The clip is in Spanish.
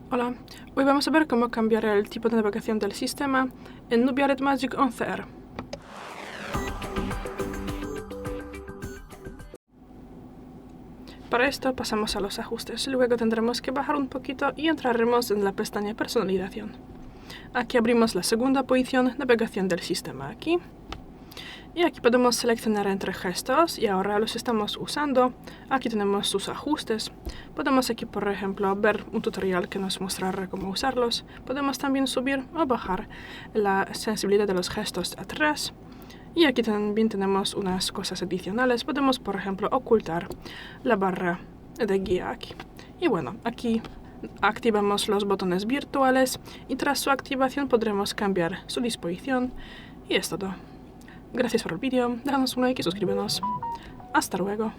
Hola, hoy vamos a ver cómo cambiar el tipo de navegación del sistema en Nubia Red Magic 11R. Para esto pasamos a los ajustes, luego tendremos que bajar un poquito y entraremos en la pestaña Personalización. Aquí abrimos la segunda posición, Navegación del sistema aquí. Y aquí podemos seleccionar entre gestos y ahora los estamos usando. Aquí tenemos sus ajustes. Podemos aquí, por ejemplo, ver un tutorial que nos mostrará cómo usarlos. Podemos también subir o bajar la sensibilidad de los gestos atrás. Y aquí también tenemos unas cosas adicionales. Podemos, por ejemplo, ocultar la barra de guía aquí. Y bueno, aquí activamos los botones virtuales y tras su activación podremos cambiar su disposición. Y es todo. Gracias por el vídeo, déjanos un like y suscríbenos. Hasta luego.